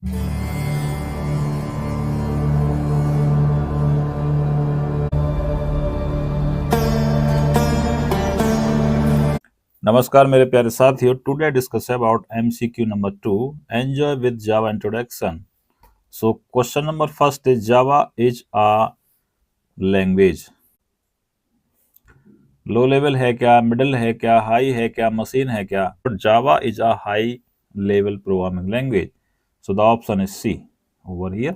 नमस्कार मेरे प्यारे साथियों, today discuss about MCQ number 2 enjoy with Java introduction. So question number first is Java is a language. Low level है क्या, middle है क्या, हाई है क्या, मशीन है क्या? Java is a high level programming language, so the option is C over here.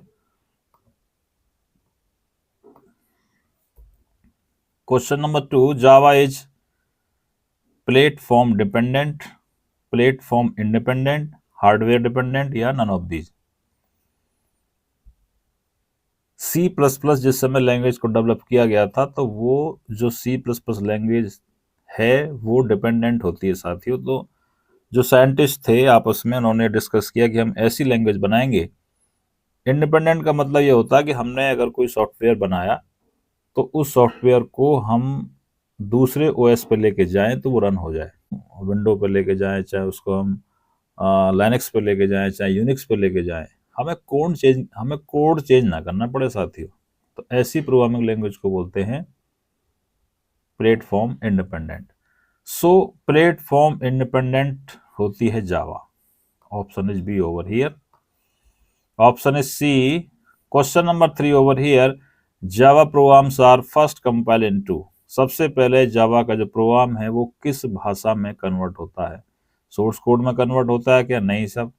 Question number 2, Java is platform dependent, platform independent, hardware dependent या none of these? C++ जिस समय language को develop किया गया था, तो वो जो C++ लैंग्वेज है वो डिपेंडेंट होती है साथियों। तो जो साइंटिस्ट थे आपस में उन्होंने डिस्कस किया कि हम ऐसी लैंग्वेज बनाएंगे। इंडिपेंडेंट का मतलब ये होता है कि हमने अगर कोई सॉफ्टवेयर बनाया तो उस सॉफ्टवेयर को हम दूसरे OS पे लेके जाएं तो वो रन हो जाए। विंडो पे लेके जाएं, चाहे उसको हम लाइनक्स पे लेके जाएं, चाहे यूनिक्स पे लेके जाएं, हमें कोड चेंज ना करना पड़े साथियों। तो ऐसी प्रोग्रामिंग लैंग्वेज को बोलते हैं platform independent. So platform independent होती है Java. Option is B over here. Option is C. Question number 3 over here, Java programs are first compile into. सबसे पहले जावा का जो प्रोग्राम है वो किस भाषा में कन्वर्ट होता है? सोर्स कोड में कन्वर्ट होता है क्या? नहीं सब।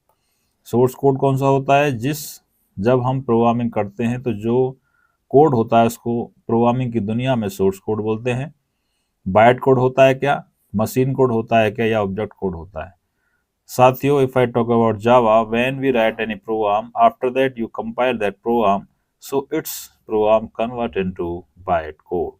सोर्स कोड कौन सा होता है? जब हम प्रोग्रामिंग करते हैं तो जो कोड होता है उसको प्रोग्रामिंग की दुनिया में सोर्स कोड बोलते हैं। बाइट कोड होता है क्या, मशीन कोड होता है क्या, या ऑब्जेक्ट कोड होता है? साथियों, if I talk about Java, when we write any program, after that you compile that program, so it's program convert into byte code.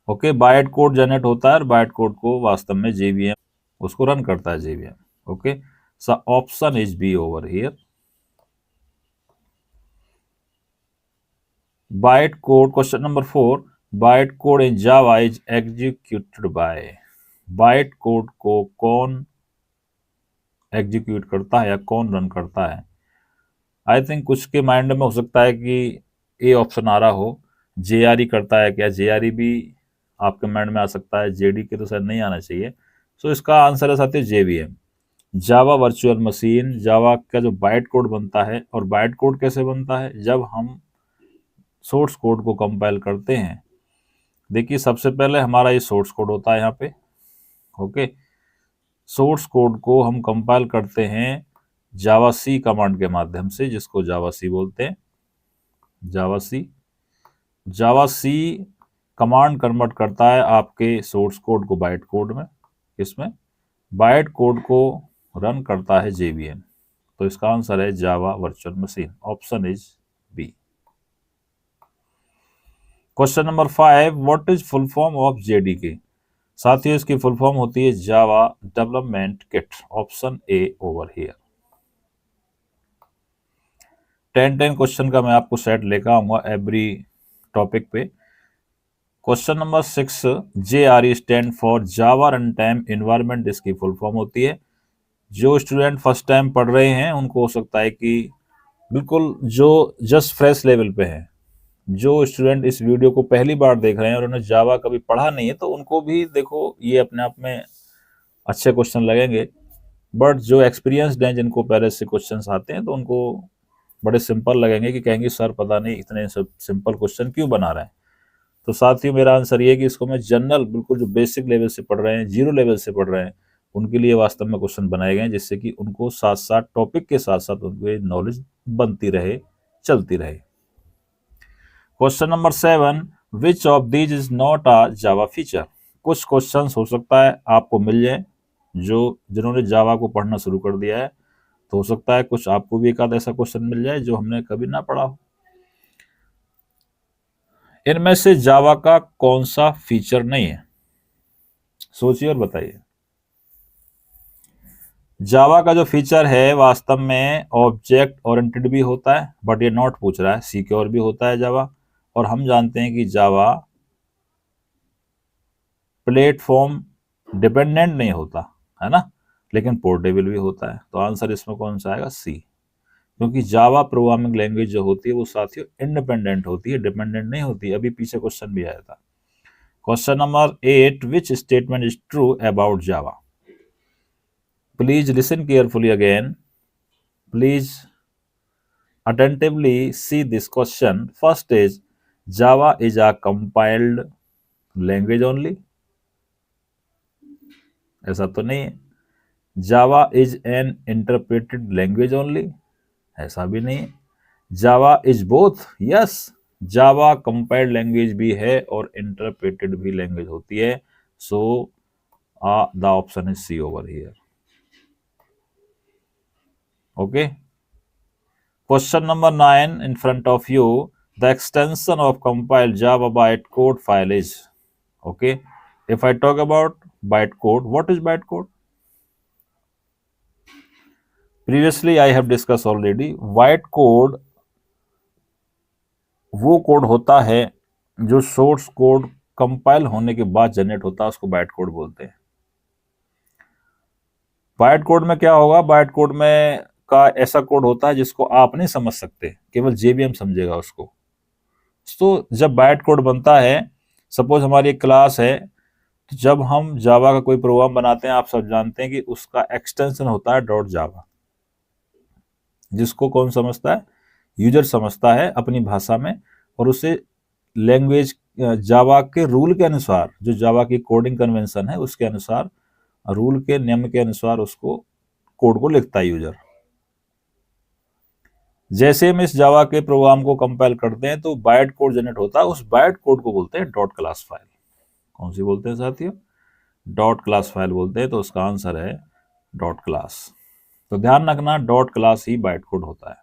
Okay, byte code generate होता है और बाइट कोड को वास्तव में JVM उसको रन करता है, JVM। Okay, so option is B over here. Byte code, question number 4, byte code in Java is executed by. Byte code को कौन एग्जीक्यूट करता है या कौन रन करता है? आई थिंक कुछ के माइंड में हो सकता है कि ए ऑप्शन आ रहा हो, JRE करता है क्या? JRE भी आपके माइंड में आ सकता है, JD के तो शायद नहीं आना चाहिए। सो इसका आंसर है साथियों JVM, जावा वर्चुअल मशीन। जावा का जो बाइट कोड बनता है, और बाइट कोड कैसे बनता है? जब हम सोर्स कोड को कंपाइल करते हैं। देखिए, सबसे पहले हमारा ये सोर्स कोड होता है यहाँ पे। ओके, सोर्स कोड को हम कंपाइल करते हैं जावा सी कमांड के माध्यम से, जिसको जावा सी बोलते हैं। जावा सी कमांड कन्वर्ट करता है आपके सोर्स कोड को बाइट कोड में। इसमें बाइट कोड को रन करता है JVM। तो इसका आंसर है Java virtual machine. Option is B. Question number 5, what is full form of JDK? साथियों, इसकी फुल फॉर्म होती है Java development kit. Option A over here. 10 क्वेश्चन का मैं आपको सेट लेकर आऊंगा एवरी टॉपिक पे। Question number 6, JRE stand for Java run time environment, इसकी फुल फॉर्म होती है। जो स्टूडेंट फर्स्ट टाइम पढ़ रहे हैं उनको हो सकता है कि बिल्कुल जो जस्ट फ्रेश लेवल पे है, जो स्टूडेंट इस वीडियो को पहली बार देख रहे हैं और उन्हें जावा कभी पढ़ा नहीं है, तो उनको भी देखो ये अपने आप में अच्छे क्वेश्चन लगेंगे। बट जो एक्सपीरियंसड हैं, जिनको पहले से क्वेश्चंस आते हैं, तो उनको बड़े सिंपल लगेंगे कि कहेंगे सर पता नहीं इतने सिंपल क्वेश्चन क्यों बना रहे हैं। तो साथियों, मेरा आंसर ये है कि इसको मैं जनरल, बिल्कुल जो बेसिक लेवल से पढ़ रहे हैं, जीरो लेवल से पढ़ रहे हैं, उनके लिए वास्तव में क्वेश्चन बनाए गए हैं, जिससे कि उनको साथ साथ टॉपिक के साथ साथ उनकी नॉलेज बनती रहे, चलती रहे। Question number 7, which of these is not a Java feature? कुछ क्वेश्चंस हो सकता है आपको मिल जाए जिन्होंने जावा को पढ़ना शुरू कर दिया है, तो हो सकता है कुछ आपको भी एक आध ऐसा क्वेश्चन मिल जाए जो हमने कभी ना पढ़ा हो। इनमें से जावा का कौन सा फीचर नहीं है? सोचिए और बताइए। जावा का जो फीचर है वास्तव में ऑब्जेक्ट ओरिएंटेड भी होता है, बट ये नॉट पूछ रहा है, सिक्योर भी होता है जावा। और हम जानते हैं कि जावा प्लेटफॉर्म डिपेंडेंट नहीं होता है ना, लेकिन पोर्टेबल भी होता है। तो आंसर इसमें कौन सा आएगा? सी। क्योंकि जावा प्रोग्रामिंग लैंग्वेज जो होती है वो साथियों इंडिपेंडेंट होती है, डिपेंडेंट नहीं होती। अभी पीछे क्वेश्चन भी आया था। Question number 8, which statement is true about Java? Please listen carefully again, please attentively see this question. First is, Java is a compiled language only. ऐसा तो नहीं है। Java is an interpreted language only. ऐसा भी नहीं है। Java is both. Yes, Java compiled language भी है और interpreted भी language होती है। So the option is C over here. Okay. Question number 9 in front of you. The extension of compiled Java bytecode file is. Okay. If I talk about bytecode, what is bytecode? Previously I have discussed already. Bytecode वो code होता है जो source code compile होने के बाद generate होता है, उसको बाइटकोड बोलते हैं। बाइटकोड में क्या होगा? बाइटकोड में का ऐसा कोड होता है जिसको आप नहीं समझ सकते, केवल जेवीएम समझेगा उसको। तो जब बाइटकोड बनता है, सपोज हमारी एक क्लास है, तो जब हम जावा का कोई प्रोग्राम बनाते हैं, आप सब जानते हैं कि उसका एक्सटेंशन होता है डॉट जावा, जिसको कौन समझता है? यूजर समझता है अपनी भाषा में, और उसे लैंग्वेज जावा के रूल के अनुसार, जो जावा की कोडिंग कन्वेंशन है उसके अनुसार, रूल के नियम के अनुसार उसको कोड को लिखता है यूजर। जैसे हम इस जावा के प्रोग्राम को कंपाइल करते हैं तो बाइट कोड जनरेट होता है, उस बाइट कोड को बोलते हैं डॉट क्लास फाइल। कौन सी बोलते हैं साथियों? डॉट क्लास फाइल बोलते हैं। तो उसका आंसर है डॉट क्लास। तो ध्यान रखना, डॉट क्लास ही बाइट कोड होता है।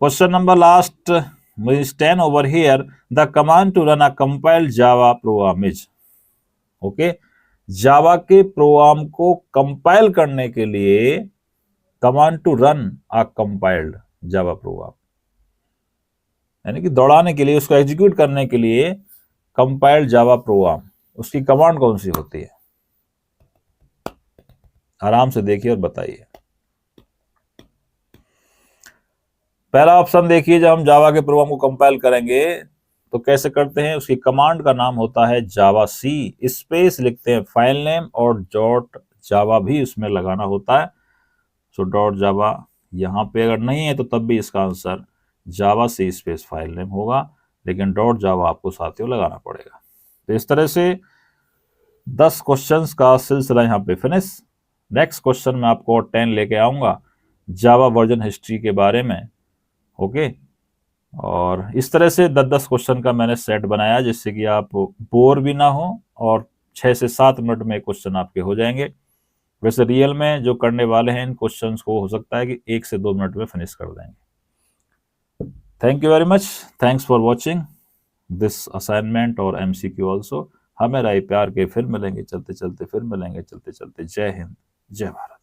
Question number last is 10 over here. The command to run a compiled Java program is. Okay, Java के प्रोग्राम को कंपाइल करने के लिए command to run a compiled Java program, यानी कि दौड़ाने के लिए, उसको एग्जीक्यूट करने के लिए कंपाइल्ड जावा प्रोग्राम, उसकी कमांड कौन सी होती है? आराम से देखिए और बताइए। पहला ऑप्शन देखिए, जब हम जावा के प्रोग्राम को कंपाइल करेंगे तो कैसे करते हैं? उसकी कमांड का नाम होता है जावा सी, स्पेस लिखते हैं फाइल नेम, और डॉट जावा भी उसमें लगाना होता है। सो डॉट जावा यहाँ पे अगर नहीं है तो तब भी इसका आंसर जावा सी स्पेस फाइल नेम होगा, लेकिन डॉट जावा आपको साथियों लगाना पड़ेगा। तो इस तरह से 10 क्वेश्चंस का सिलसिला यहाँ पे फिनिश। नेक्स्ट क्वेश्चन में आपको 10 लेके आऊंगा जावा वर्जन हिस्ट्री के बारे में। ओके, और इस तरह से 10-10 क्वेश्चन का मैंने सेट बनाया जिससे कि आप बोर भी ना हो, और 6 से 7 मिनट में क्वेश्चन आपके हो जाएंगे। वैसे रियल में जो करने वाले हैं इन क्वेश्चंस को हो सकता है कि 1 से 2 मिनट में फिनिश कर देंगे। Thank you very much, thanks for watching this assignment और MCQ ऑल्सो। हमें राय प्यार के फिर मिलेंगे, चलते चलते फिर मिलेंगे, चलते चलते। जय हिंद, जय भारत।